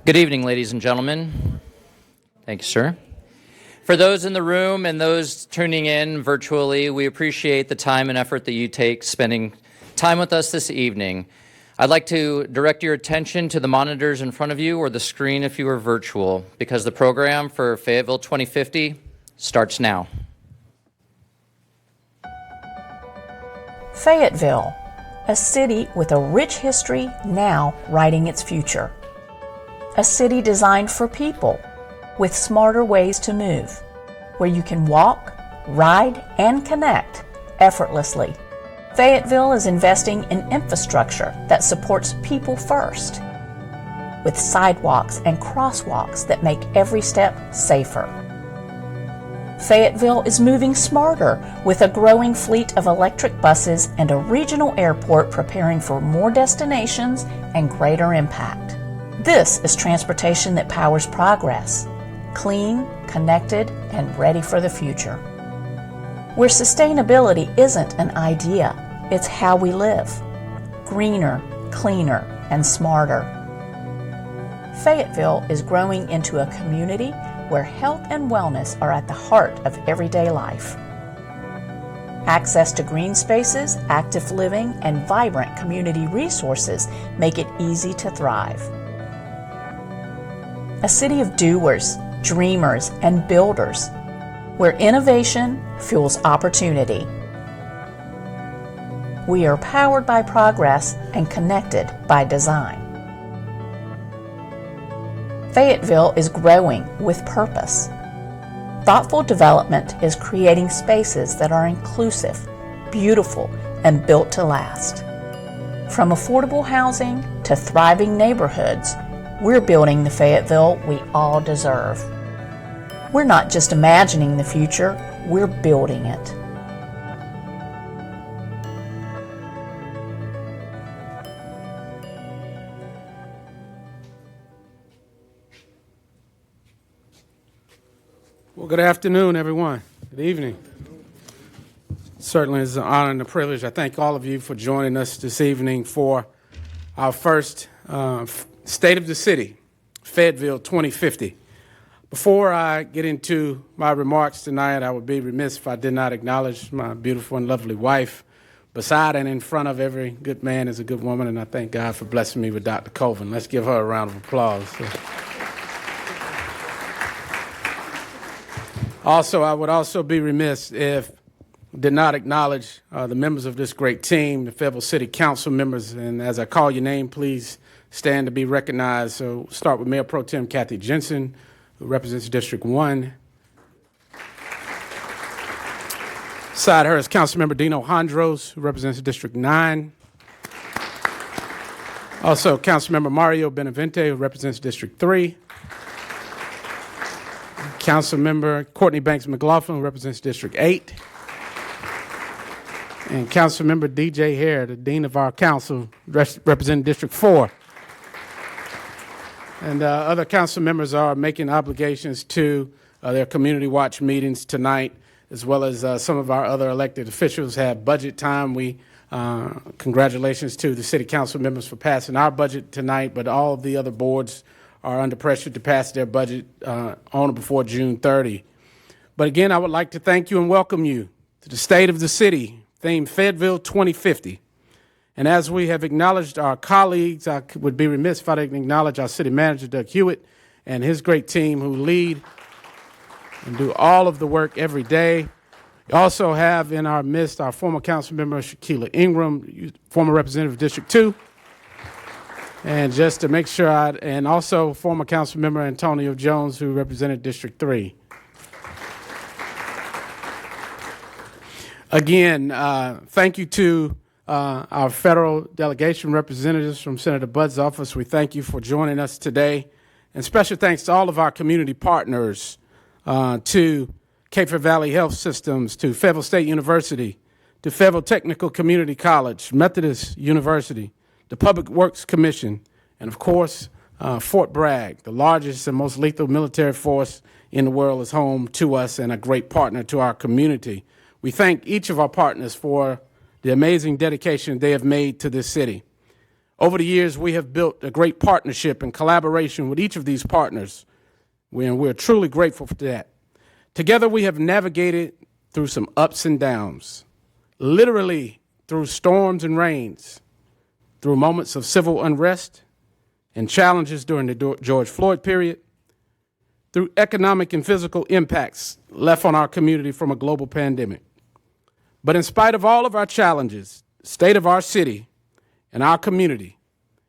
Good evening, ladies and gentlemen. Thank you, sir. For those in the room and those tuning in virtually, we appreciate the time and effort that you take spending time with us this evening. I'd like to direct your attention to the monitors in front of you or the screen if you are virtual, because the program for Fayetteville 2050 starts now. Fayetteville, a city with a rich history now writing its future. A city designed for people with smarter ways to move, where you can walk, ride, and connect effortlessly. Fayetteville is investing in infrastructure that supports people first, with sidewalks and crosswalks that make every step safer. Fayetteville is moving smarter with a growing fleet of electric buses and a regional airport preparing for more destinations and greater impact. This is transportation that powers progress, clean, connected, and ready for the future. Where sustainability isn't an idea, it's how we live. Greener, cleaner, and smarter. Fayetteville is growing into a community where health and wellness are at the heart of everyday life. Access to green spaces, active living, and vibrant community resources make it easy to thrive. A city of doers, dreamers, and builders, where innovation fuels opportunity. We are powered by progress and connected by design. Fayetteville is growing with purpose. Thoughtful development is creating spaces that are inclusive, beautiful, and built to last. From affordable housing to thriving neighborhoods, we're building the Fayetteville we all deserve. We're not just imagining the future, we're building it. Well, good afternoon, everyone. Good evening. Certainly it's an honor and a privilege. I thank all of you for joining us this evening for our first State of the City, Fayetteville 2050. Before I get into my remarks tonight, I would be remiss if I did not acknowledge my beautiful and lovely wife. Beside and in front of every good man is a good woman, and I thank God for blessing me with Dr. Colvin. Let's give her a round of applause. Also, I would also be remiss if I did not acknowledge the members of this great team, the Fayetteville City Council members, and as I call your name, please stand to be recognized. So start with Mayor Pro Tem Kathy Jensen, who represents District 1. Beside her is Councilmember Dino Hondros, who represents District 9. Also, Councilmember Mario Benavente, who represents District 3. Councilmember Courtney Banks McLaughlin, who represents District 8. And Councilmember DJ Hare, the Dean of our council, representing District 4. And other council members are making obligations to their community watch meetings tonight, as well as some of our other elected officials have budget time. Congratulations to the city council members for passing our budget tonight, but all of the other boards are under pressure to pass their budget on or before June 30. But again, I would like to thank you and welcome you to the State of the City, themed Fayetteville 2050. And as we have acknowledged our colleagues, I would be remiss if I didn't acknowledge our city manager, Doug Hewitt, and his great team who lead and do all of the work every day. We also have in our midst our former council member, Shaquila Ingram, former representative of District 2. And just to make sure, and also former council member Antonio Jones, who represented District 3. Again, thank you to our federal delegation representatives from Senator Budd's office. We thank you for joining us today. And special thanks to all of our community partners, to Cape Fear Valley Health Systems, to Fayetteville State University, to Fayetteville Technical Community College, Methodist University, the Public Works Commission, and of course, Fort Bragg, the largest and most lethal military force in the world, is home to us and a great partner to our community. We thank each of our partners for the amazing dedication they have made to this city. Over the years, we have built a great partnership and collaboration with each of these partners, and we're truly grateful for that. Together, we have navigated through some ups and downs, literally through storms and rains, through moments of civil unrest and challenges during the George Floyd period, through economic and physical impacts left on our community from a global pandemic. But in spite of all of our challenges, the state of our city and our community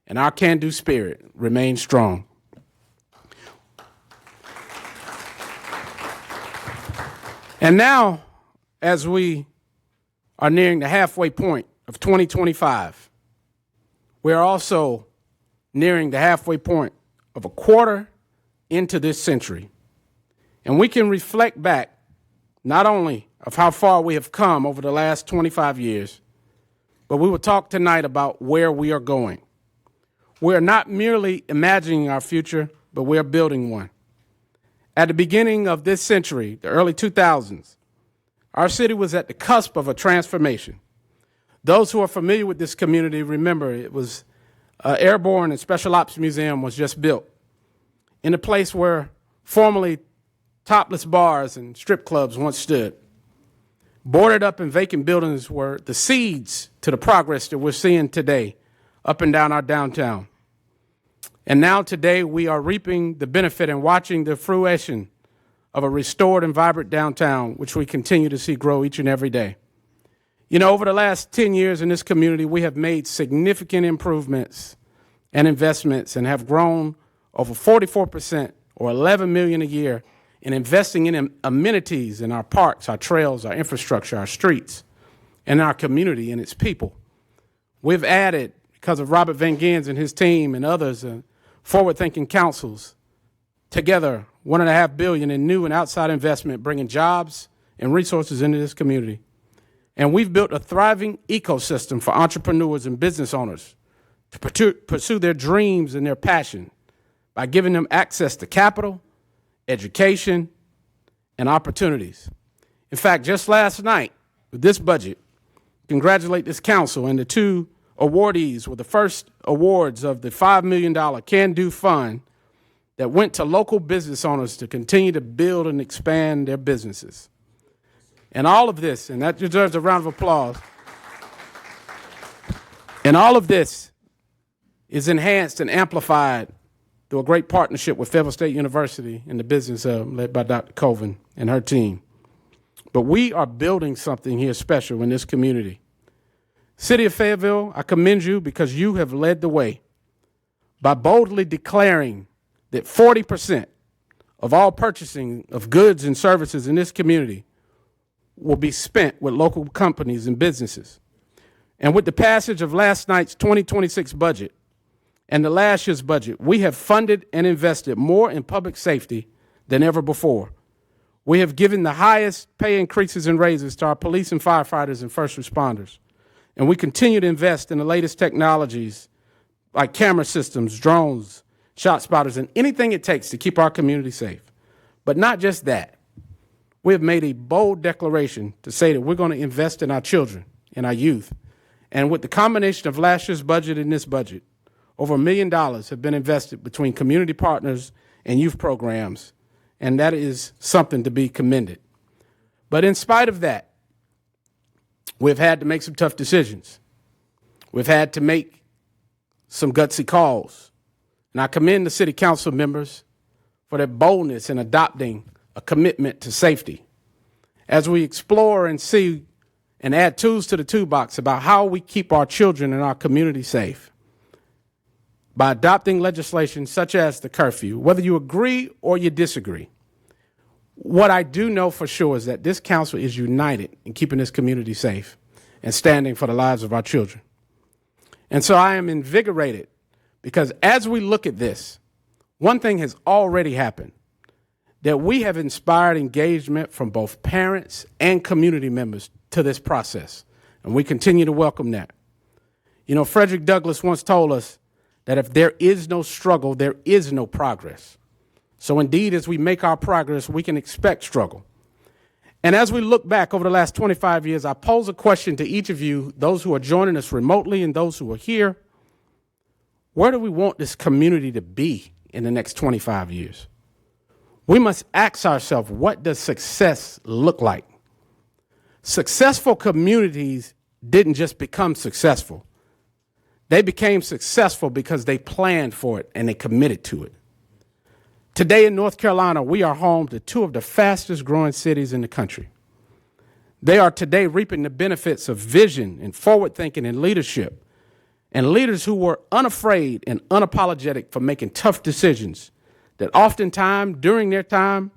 and our can-do spirit remain strong. And now, as we are nearing the halfway point of 2025, we are also nearing the halfway point of a quarter into this century. And we can reflect back not only of how far we have come over the last 25 years, but we will talk tonight about where we are going. We are not merely imagining our future, but we are building one. At the beginning of this century, the early 2000s, our city was at the cusp of a transformation. Those who are familiar with this community remember it was Airborne and Special Ops Museum was just built in a place where formerly topless bars and strip clubs once stood. Boarded up and vacant buildings were the seeds to the progress that we're seeing today up and down our downtown. And now today we are reaping the benefit and watching the fruition of a restored and vibrant downtown, which we continue to see grow each and every day. You know, over the last 10 years in this community, we have made significant improvements and investments and have grown over 44% or $11 million a year in investing in amenities in our parks, our trails, our infrastructure, our streets, and our community and its people. We've added, because of Robert Van Gens and his team and others, forward-thinking councils, together $1.5 billion in new and outside investment, bringing jobs and resources into this community. And we've built a thriving ecosystem for entrepreneurs and business owners to pursue their dreams and their passion by giving them access to capital, education, and opportunities. In fact, just last night, with this budget, congratulate this council and the two awardees were the first awards of the $5 million Can-Do Fund that went to local business owners to continue to build and expand their businesses. And all of this, and that deserves a round of applause, and all of this is enhanced and amplified through a great partnership with Fayetteville State University and the business led by Dr. Colvin and her team. But we are building something here special in this community. City of Fayetteville, I commend you because you have led the way by boldly declaring that 40% of all purchasing of goods and services in this community will be spent with local companies and businesses. And with the passage of last night's 2026 budget and the last year's budget, we have funded and invested more in public safety than ever before. We have given the highest pay increases and raises to our police and firefighters and first responders. And we continue to invest in the latest technologies like camera systems, drones, shot spotters, and anything it takes to keep our community safe. But not just that. We have made a bold declaration to say that we're going to invest in our children and our youth. And with the combination of last year's budget and this budget, over $1 million have been invested between community partners and youth programs, and that is something to be commended. But in spite of that, we've had to make some tough decisions. We've had to make some gutsy calls. And I commend the city council members for their boldness in adopting a commitment to safety as we explore and see and add tools to the toolbox about how we keep our children and our community safe by adopting legislation such as the curfew, whether you agree or you disagree. What I do know for sure is that this council is united in keeping this community safe and standing for the lives of our children. And so I am invigorated because as we look at this, one thing has already happened, that we have inspired engagement from both parents and community members to this process, and we continue to welcome that. You know, Frederick Douglass once told us that if there is no struggle, there is no progress. So indeed, as we make our progress, we can expect struggle. And as we look back over the last 25 years, I pose a question to each of you, those who are joining us remotely and those who are here. Where do we want this community to be in the next 25 years? We must ask ourselves, what does success look like? Successful communities didn't just become successful. They became successful because they planned for it and they committed to it. Today in North Carolina, we are home to two of the fastest growing cities in the country. They are today reaping the benefits of vision and forward thinking and leadership, and leaders who were unafraid and unapologetic for making tough decisions that oftentimes during their time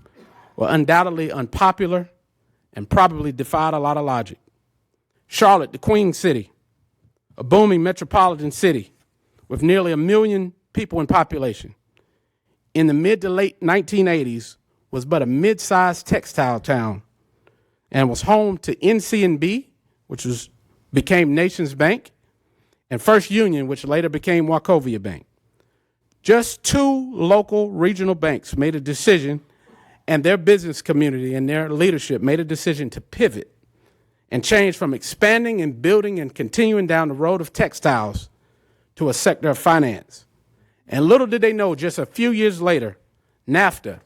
were undoubtedly unpopular and probably defied a lot of logic. Charlotte, the Queen City, a booming metropolitan city with nearly 1 million people in population, in the mid to late 1980s was but a mid-sized textile town and was home to NCNB, which became Nations Bank, and First Union, which later became Wachovia Bank. Just two local regional banks made a decision, and their business community and their leadership made a decision to pivot and change from expanding and building and continuing down the road of textiles to a sector of finance. And little did they know, just a few years later, NAFTA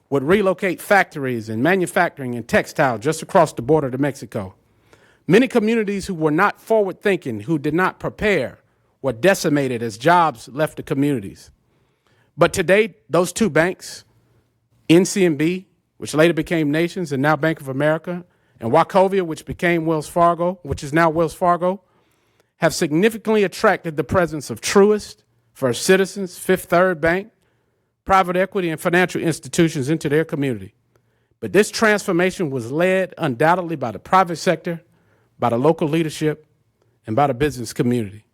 would relocate factories and manufacturing and textile just across the border to Mexico. Many communities who were not forward-thinking, who did not prepare, were decimated as jobs left the communities. But today, those two banks, NCNB, which later became Nations and now Bank of America, and Wachovia, which became Wells Fargo, which is now Wells Fargo, have significantly attracted the presence of Truist, First Citizens, Fifth Third Bank, private equity, and financial institutions into their community. But this transformation was led undoubtedly by the private sector, by the local leadership, and by the business community,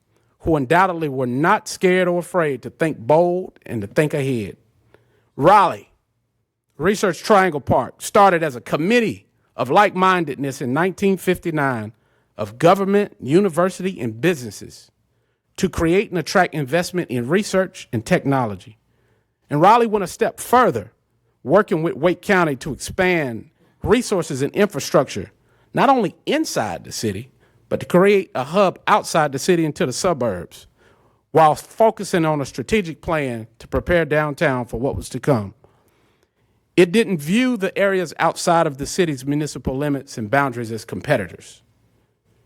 who undoubtedly were not scared or afraid to think bold and to think ahead. Raleigh, Research Triangle Park, started as a committee of like-mindedness in 1959 of government, university, and businesses to create and attract investment in research and technology. And Raleigh went a step further, working with Wake County to expand resources and infrastructure, not only inside the city, but to create a hub outside the city into the suburbs, while focusing on a strategic plan to prepare downtown for what was to come. It didn't view the areas outside of the city's municipal limits and boundaries as competitors.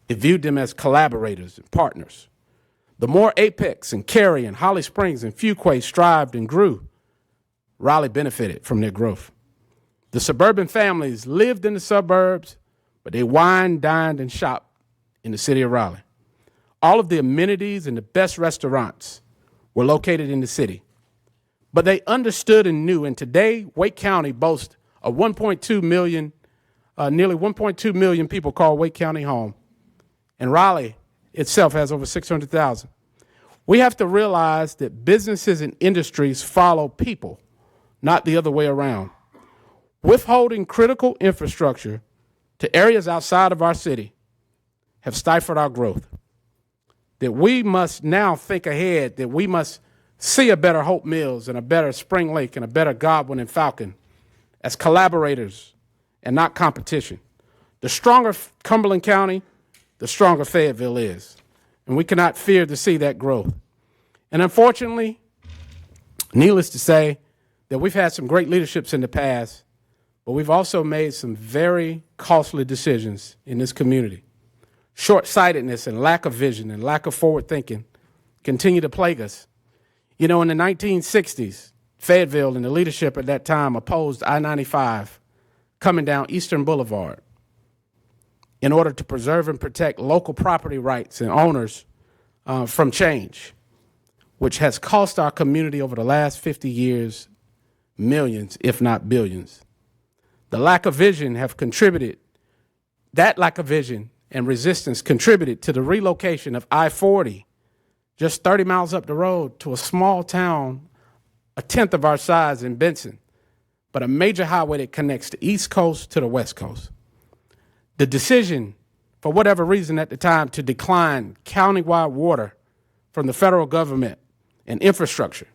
It viewed them as collaborators and partners. The more Apex and Cary and Holly Springs and Fuquay strived and grew, Raleigh benefited from their growth. The suburban families lived in the suburbs, but they wined, dined, and shopped in the city of Raleigh. All of the amenities and the best restaurants were located in the city. But they understood and knew, and today Wake County boasts a 1.2 million, nearly 1.2 million people call Wake County home. And Raleigh itself has over 600,000. We have to realize that businesses and industries follow people, not the other way around. Withholding critical infrastructure to areas outside of our city have stifled our growth. That we must now think ahead, that we must see a better Hope Mills and a better Spring Lake and a better Godwin and Falcon as collaborators and not competition. The stronger Cumberland County, the stronger Fayetteville is. And we cannot fear to see that growth. And unfortunately, needless to say, that we've had some great leaderships in the past, but we've also made some very costly decisions in this community. Short-sightedness and lack of vision and lack of forward thinking continue to plague us. You know, in the 1960s, Fayetteville and the leadership at that time opposed I-95 coming down Eastern Boulevard in order to preserve and protect local property rights and owners from change, which has cost our community over the last 50 years millions, if not billions. The lack of vision have contributed, that lack of vision and resistance contributed to the relocation of I-40 just 30 miles up the road to a small town, a tenth of our size in Benson, but a major highway that connects the East Coast to the West Coast. The decision, for whatever reason at the time, to decline countywide water from the federal government and infrastructure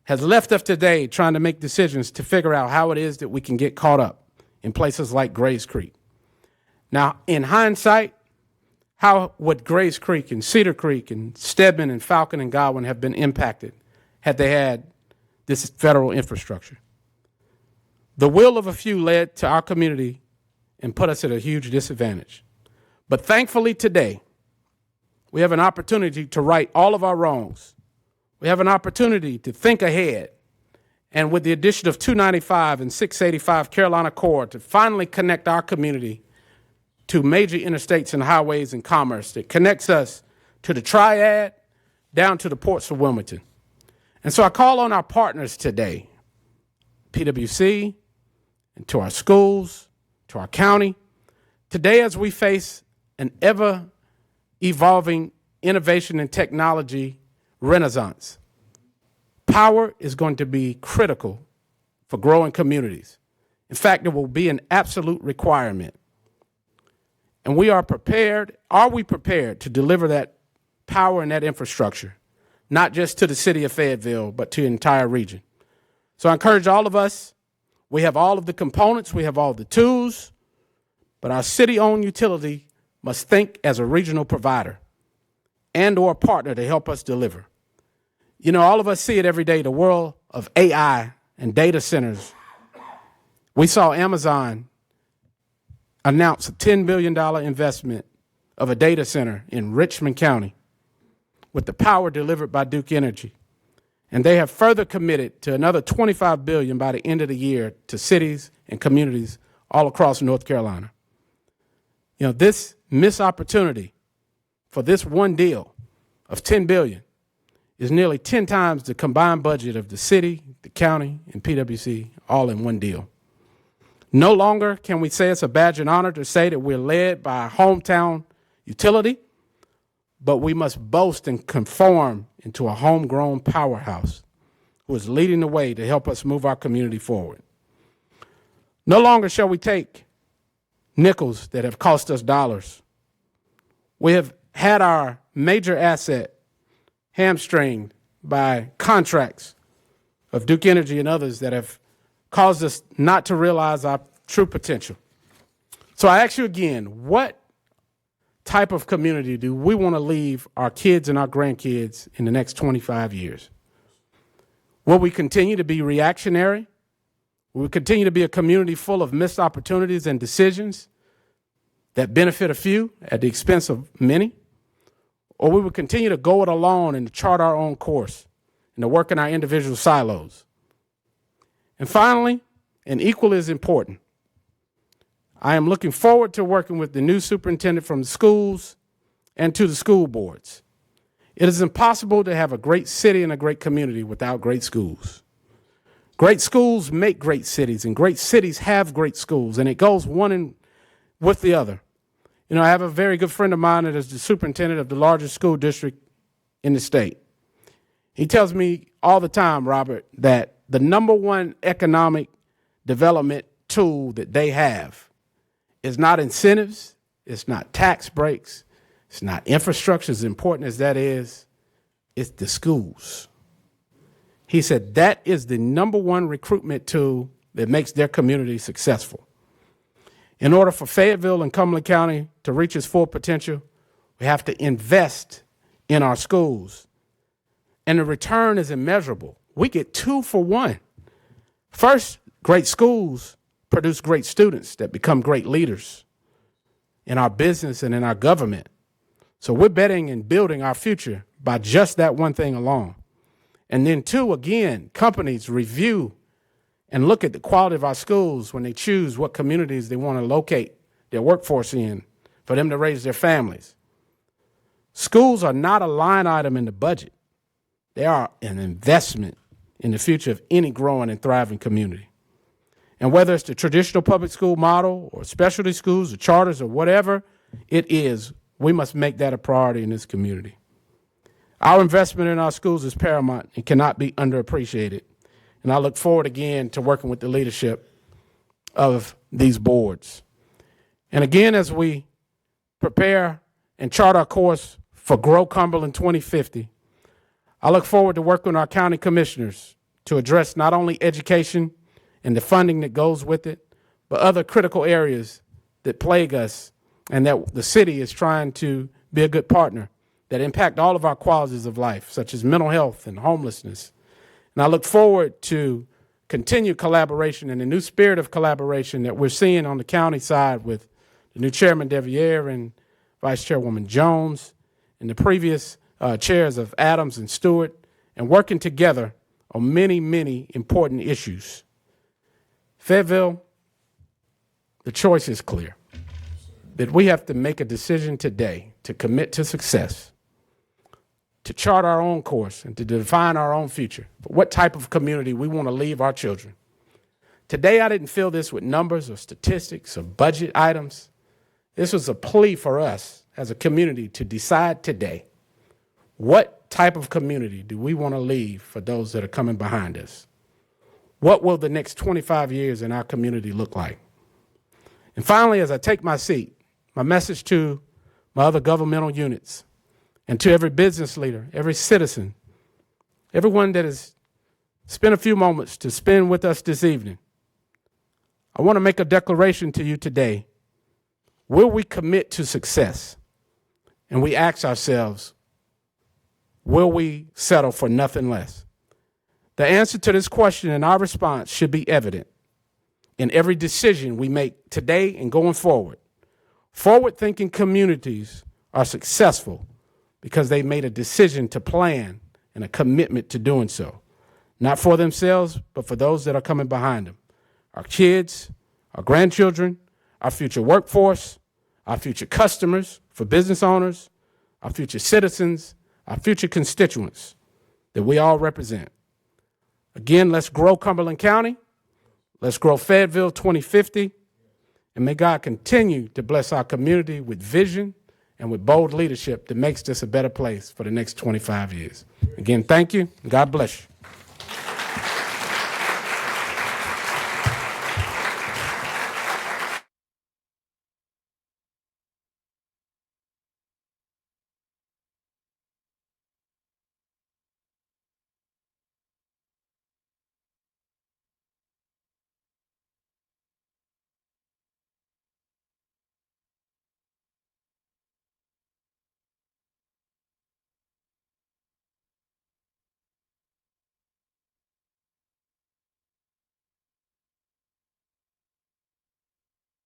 has left us today trying to make decisions to figure out how it is that we can get caught up in places like Grays Creek. Now, in hindsight, How would Grays Creek and Cedar Creek and Stedman and Falcon and Godwin have been impacted had they had this federal infrastructure? The will of a few led to our community and put us at a huge disadvantage. But thankfully today, we have an opportunity to right all of our wrongs. We have an opportunity to think ahead. And with the addition of 295 and 685 Carolina Core to finally connect our community to major interstates and highways and commerce that connects us to the Triad down to the ports of Wilmington. And so I call on our partners today, PwC, and to our schools, to our county, today as we face an ever-evolving innovation and technology renaissance. Power is going to be critical for growing communities. In fact, it will be an absolute requirement. And we are prepared to deliver that power and that infrastructure, not just to the city of Fayetteville, but to the entire region? So I encourage all of us, we have all of the components, we have all the tools, but our city-owned utility must think as a regional provider and or partner to help us deliver. You know, all of us see it every day, the world of AI and data centers. We saw Amazon announce a $10 billion investment of a data center in Richmond County with the power delivered by Duke Energy. And they have further committed to another $25 billion by the end of the year to cities and communities all across North Carolina. You know, this missed opportunity for this one deal of $10 billion is nearly 10 times the combined budget of the city, the county, and PwC all in one deal. No longer can we say it's a badge and honor to say that we're led by a hometown utility, but we must boast and conform into a homegrown powerhouse who is leading the way to help us move our community forward. No longer shall we take nickels that have cost us dollars. We have had our major asset hamstringed by contracts of Duke Energy and others that have caused us not to realize our true potential. So I ask you again, what type of community do we want to leave our kids and our grandkids in the next 25 years? Will we continue to be reactionary? Will we continue to be a community full of missed opportunities and decisions that benefit a few at the expense of many? Or we will continue to go it alone and to chart our own course and to work in our individual silos? And finally, and equally as important, I am looking forward to working with the new superintendent from the schools and to the school boards. It is impossible to have a great city and a great community without great schools. Great schools make great cities, and great cities have great schools, and it goes one in with the other. You know, I have a very good friend of mine that is the superintendent of the largest school district in the state. He tells me all the time, Robert, that the number one economic development tool that they have is not incentives, it's not tax breaks, it's not infrastructure, as important as that is, it's the schools. He said that is the number one recruitment tool that makes their community successful. In order for Fayetteville and Cumberland County to reach its full potential, we have to invest in our schools. And the return is immeasurable. We get 2 for 1. First, great schools produce great students that become great leaders in our business and in our government. So we're betting and building our future by just that one thing alone. And then 2, again, companies review and look at the quality of our schools when they choose what communities they want to locate their workforce in for them to raise their families. Schools are not a line item in the budget. They are an investment in the future of any growing and thriving community. And whether it's the traditional public school model or specialty schools or charters or whatever it is, we must make that a priority in this community. Our investment in our schools is paramount and cannot be underappreciated. And I look forward again to working with the leadership of these boards. And again, as we prepare and chart our course for Grow Cumberland 2050, I look forward to working with our county commissioners to address not only education and the funding that goes with it, but other critical areas that plague us and that the city is trying to be a good partner that impact all of our qualities of life, such as mental health and homelessness. And I look forward to continued collaboration and the new spirit of collaboration that we're seeing on the county side with the new Chairman Deviere and Vice Chairwoman Jones and the previous chairs of Adams and Stewart, and working together on many, many important issues. Fayetteville, the choice is clear, that we have to make a decision today to commit to success, to chart our own course and to define our own future, but what type of community we want to leave our children. Today, I didn't fill this with numbers or statistics or budget items. This was a plea for us as a community to decide today, what type of community do we want to leave for those that are coming behind us? What will the next 25 years in our community look like? And finally, as I take my seat, my message to my other governmental units and to every business leader, every citizen, everyone that has spent a few moments to spend with us this evening, I want to make a declaration to you today. Will we commit to success? And we ask ourselves, will we settle for nothing less? The answer to this question and our response should be evident in every decision we make today and going forward. Forward-thinking communities are successful because they made a decision to plan and a commitment to doing so, not for themselves, but for those that are coming behind them, our kids, our grandchildren, our future workforce, our future customers, for business owners, our future citizens, our future constituents that we all represent. Again, let's grow Cumberland County. Let's grow Fayetteville 2050. And may God continue to bless our community with vision and with bold leadership that makes this a better place for the next 25 years. Again, thank you, and God bless you.